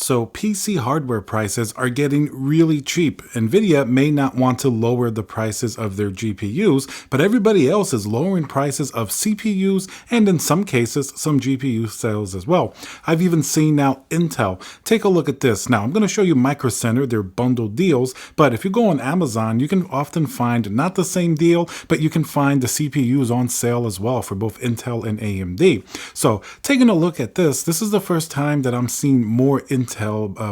So PC hardware prices are getting really cheap. Nvidia may not want to lower the prices of their GPUs, but everybody else is lowering prices of CPUs and in some cases some GPU sales as well. I've even seen now Intel. Take a look at this. Now I'm going to show you Micro Center, their bundled deals, but if you go on Amazon, you can often find not the same deal, but you can find the CPUs on sale as well for both Intel and AMD. So taking a look at this is the first time that I'm seeing more Intel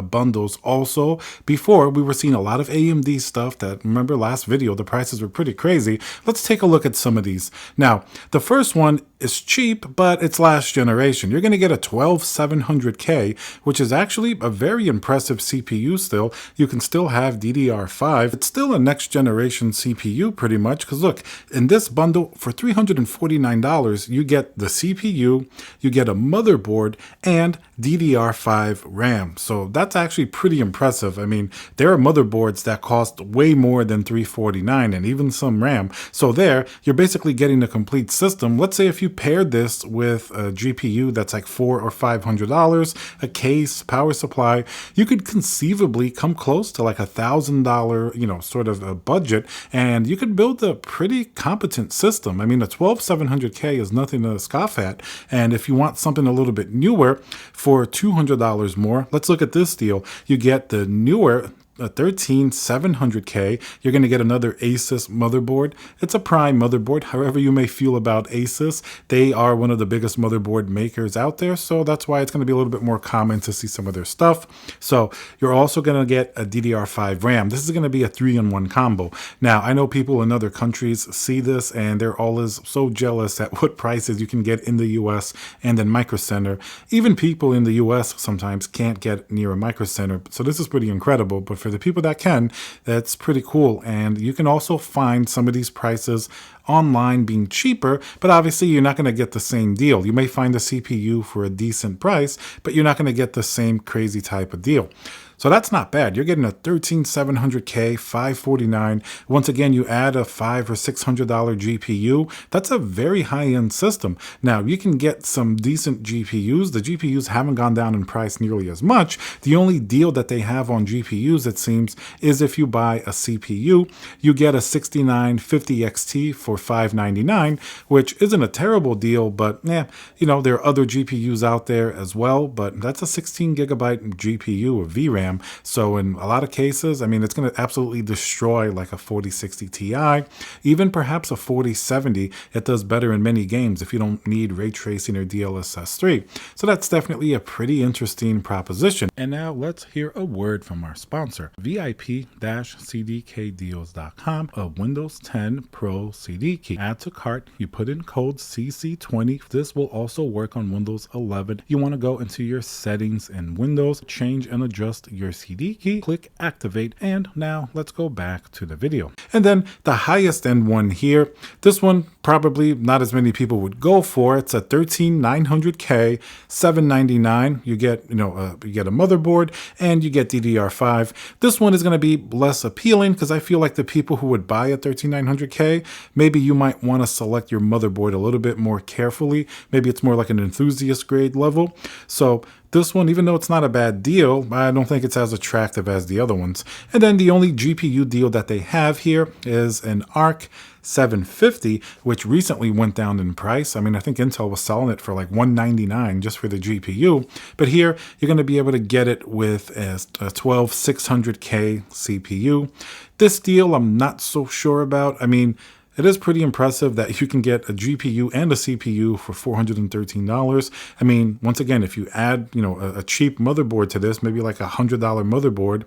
bundles. Also, before we were seeing a lot of AMD stuff that, remember last video, the prices were pretty crazy. Let's take a look at some of these. Now, the first one is cheap, but it's last generation. You're going to get a 12700K, which is actually a very impressive CPU still. You can still have DDR5. It's still a next generation CPU pretty much, because look, in this bundle for $349, you get the CPU, you get a motherboard, and DDR5 RAM. So that's actually pretty impressive. I mean, there are motherboards that cost way more than $349 and even some RAM. So there, you're basically getting the complete system. Let's say if you paired this with a GPU that's like $400 or $500, a case, power supply, you could conceivably come close to like $1,000, sort of a budget, and you could build a pretty competent system. I mean, a 12700K is nothing to scoff at. And if you want something a little bit newer for $200 more, let's look at this deal. You get the newer a 13700K. You're going to get another Asus motherboard. It's a prime motherboard. However you may feel about Asus, they are one of the biggest motherboard makers out there, so that's why it's going to be a little bit more common to see some of their stuff. So you're also going to get a DDR5 RAM. This is going to be a 3-in-1 combo. Now, I know people in other countries see this and they're always so jealous at what prices you can get in the US and in Micro Center. Even people in the US sometimes can't get near a Micro Center, so this is pretty incredible. But for the people that can, that's pretty cool. And you can also find some of these prices online being cheaper, but obviously you're not going to get the same deal. You may find a CPU for a decent price, but you're not going to get the same crazy type of deal. So that's not bad. You're getting a 13700K, $549. Once again, you add a $500 or $600 GPU. That's a very high-end system. Now, you can get some decent GPUs. The GPUs haven't gone down in price nearly as much. The only deal that they have on GPUs, it seems, is if you buy a CPU, you get a 6950 XT for $599, which isn't a terrible deal, but there are other GPUs out there as well, but that's a 16 gigabyte GPU or VRAM. So in a lot of cases, I mean, it's going to absolutely destroy like a 4060 Ti, even perhaps a 4070. It does better in many games if you don't need ray tracing or DLSS 3. So that's definitely a pretty interesting proposition. And now let's hear a word from our sponsor, VIP-CDKdeals.com, a Windows 10 Pro CD key. Add to cart, you put in code CC20. This will also work on Windows 11. You want to go into your settings in Windows, change and adjust your CD key, click activate, and now let's go back to the video. And then the highest end one here, this one probably not as many people would go for. It's a 13900K, $799. You get you get a motherboard and you get DDR5. This one is going to be less appealing because I feel like the people who would buy a 13900K, maybe you might want to select your motherboard a little bit more carefully. Maybe it's more like an enthusiast grade level. So this one, even though it's not a bad deal, I don't think it's as attractive as the other ones. And then the only GPU deal that they have here is an Arc 750, which recently went down in price. I mean, I think Intel was selling it for like $199 just for the GPU. But here, you're going to be able to get it with a 12600K CPU. This deal, I'm not so sure about. I mean, it is pretty impressive that you can get a GPU and a CPU for $413. I mean, once again, if you add, a cheap motherboard to this, maybe like $100 motherboard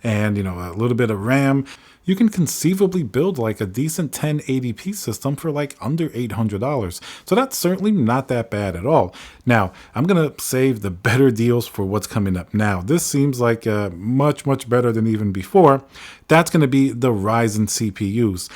and, a little bit of RAM, you can conceivably build like a decent 1080p system for like under $800. So that's certainly not that bad at all. Now, I'm going to save the better deals for what's coming up now. This seems like much, much better than even before. That's going to be the Ryzen CPUs.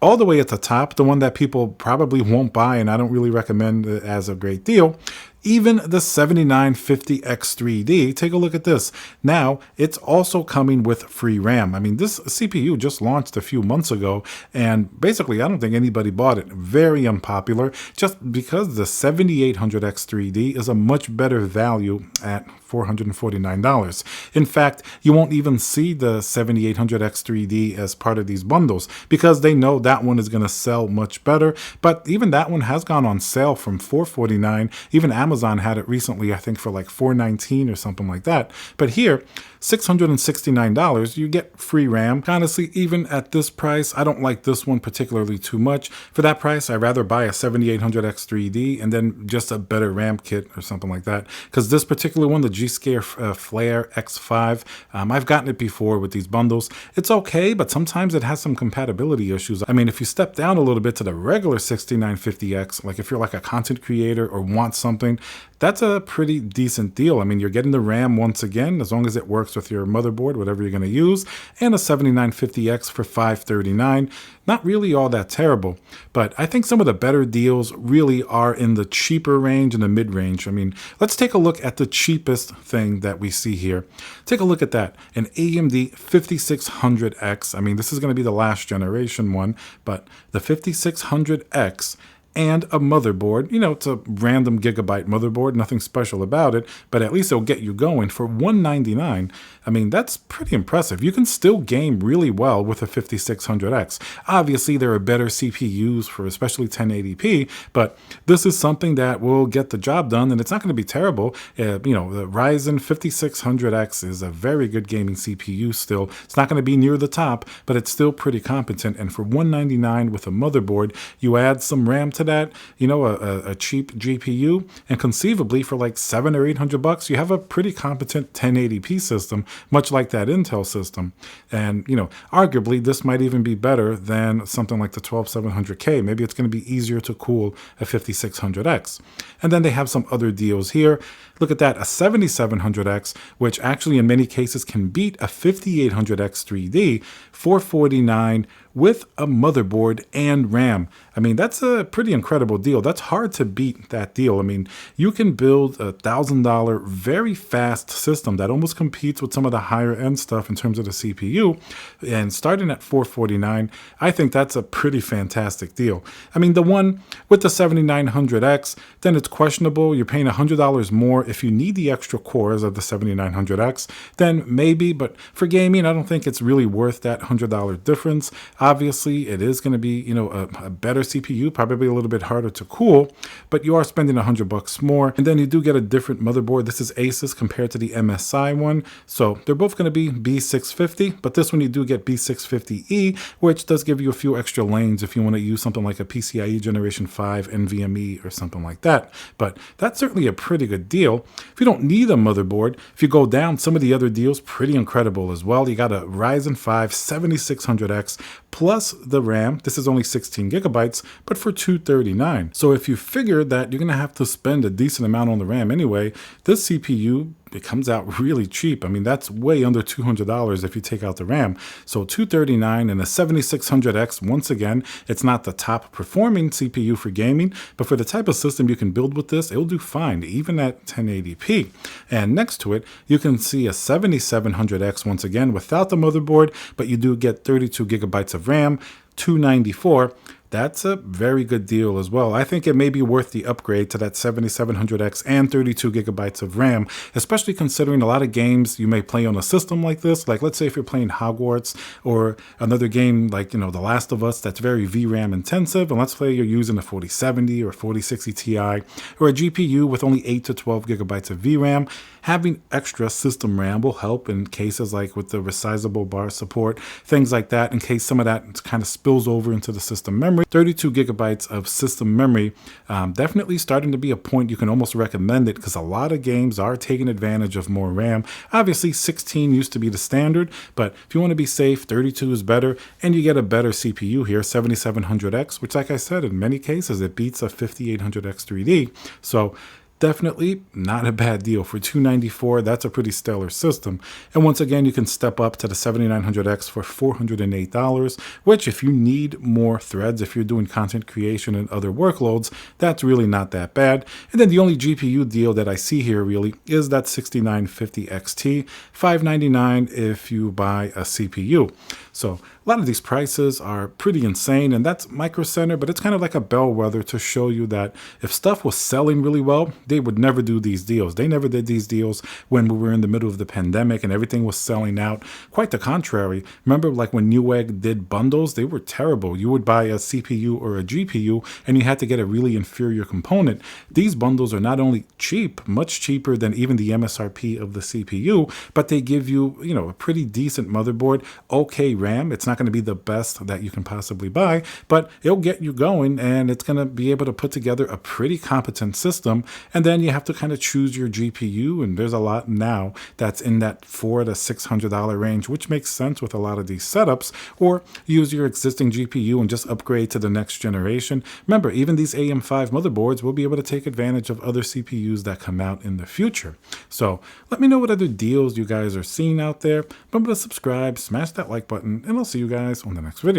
All the way at the top, the one that people probably won't buy and I don't really recommend it as a great deal, Even the 7950X3D, take a look at this. Now, it's also coming with free RAM. I mean, this CPU just launched a few months ago, and basically, I don't think anybody bought it. Very unpopular, just because the 7800X3D is a much better value at $449. In fact, you won't even see the 7800X3D as part of these bundles because they know that one is going to sell much better. But even that one has gone on sale from $449. Even Amazon had it recently, I think, for like $419 or something like that. But here, $669, you get free RAM. Honestly, even at this price, I don't like this one particularly too much. For that price, I'd rather buy a 7800X3D and then just a better RAM kit or something like that. Because this particular one, the G-Skill Flare X5, I've gotten it before with these bundles. It's okay, but sometimes it has some compatibility issues. I mean, if you step down a little bit to the regular 6950X, like if you're like a content creator or want something, that's a pretty decent deal. I mean, you're getting the RAM once again, as long as it works with your motherboard, whatever you're going to use, and a 7950X for $539. Not really all that terrible, but I think some of the better deals really are in the cheaper range and the mid-range. I mean, let's take a look at the cheapest thing that we see here. Take a look at that, an AMD 5600X. I mean, this is going to be the last generation one, but the 5600X and a motherboard. You know, it's a random gigabyte motherboard, nothing special about it, but at least it'll get you going for $199. I mean, that's pretty impressive. You can still game really well with a 5600X. Obviously, there are better CPUs for especially 1080p, but this is something that will get the job done, and it's not going to be terrible. You know, the Ryzen 5600X is a very good gaming CPU still. It's not going to be near the top, but it's still pretty competent, and for $199 with a motherboard, you add some RAM to that, you know, a cheap GPU, and conceivably for like $700 or $800, you have a pretty competent 1080p system, much like that Intel system. And, you know, arguably this might even be better than something like the 12700K. Maybe it's going to be easier to cool a 5600X. And then they have some other deals here. Look at that, a 7700X, which actually in many cases can beat a 5800X 3D, $449 with a motherboard and RAM. I mean, that's a pretty incredible deal. That's hard to beat that deal. I mean, you can build $1,000 very fast system that almost competes with some of the higher end stuff in terms of the CPU. And starting at $449, I think that's a pretty fantastic deal. I mean, the one with the 7900X, then it's questionable. You're paying $100 more if you need the extra cores of the 7900X, then maybe, but for gaming, I don't think it's really worth that $100 difference. Obviously, it is going to be, you know, a better CPU, probably a little bit harder to cool, but you are spending $100 more. And then you do get a different motherboard. This is Asus compared to the MSI one. So they're both going to be B650, but this one you do get B650E, which does give you a few extra lanes if you want to use something like a PCIe Generation 5 NVMe or something like that. But that's certainly a pretty good deal. If you don't need a motherboard, if you go down, some of the other deals, pretty incredible as well. You got a Ryzen 5 7600X plus the RAM. This is only 16 gigabytes, but for $239. So if you figure that you're going to have to spend a decent amount on the RAM anyway, this CPU, it comes out really cheap. I mean, that's way under $200 if you take out the RAM. So $239 and a 7600X, once again, it's not the top performing CPU for gaming, but for the type of system you can build with this, it'll do fine, even at 1080p. And next to it, you can see a 7700X, once again, without the motherboard, but you do get 32 gigabytes of RAM, $294. That's a very good deal as well. I think it may be worth the upgrade to that 7700X and 32 gigabytes of RAM, especially considering a lot of games you may play on a system like this. Like, let's say if you're playing Hogwarts or another game like, you know, The Last of Us, that's very VRAM intensive. And let's say you're using a 4070 or 4060 Ti or a GPU with only 8 to 12 gigabytes of VRAM. Having extra system RAM will help in cases like with the resizable bar support, things like that, in case some of that kind of spills over into the system memory. 32 gigabytes of system memory, definitely starting to be a point you can almost recommend it because a lot of games are taking advantage of more RAM. Obviously, 16 used to be the standard, but if you want to be safe, 32 is better, and you get a better CPU here, 7700X, which, like I said, in many cases, it beats a 5800X 3D. So Definitely not a bad deal. For $294, that's a pretty stellar system. And once again, you can step up to the 7900X for $408, which if you need more threads, if you're doing content creation and other workloads, that's really not that bad. And then the only GPU deal that I see here really is that 6950 XT, $599 if you buy a CPU. So a lot of these prices are pretty insane, and that's Micro Center, but it's kind of like a bellwether to show you that if stuff was selling really well, they would never do these deals. They never did these deals when we were in the middle of the pandemic and everything was selling out. Quite the contrary. Remember, like when Newegg did bundles, they were terrible. You would buy a CPU or a GPU and you had to get a really inferior component. These bundles are not only cheap, much cheaper than even the MSRP of the CPU, but they give you, a pretty decent motherboard, okay RAM. It's not going to be the best that you can possibly buy, but it'll get you going and it's going to be able to put together a pretty competent system. And then you have to kind of choose your GPU, and there's a lot now that's in that $400 to $600 range, which makes sense with a lot of these setups, or use your existing GPU and just upgrade to the next generation. Remember, even these AM5 motherboards will be able to take advantage of other CPUs that come out in the future. So let me know what other deals you guys are seeing out there. Remember to subscribe, smash that like button, and I'll see you guys on the next video.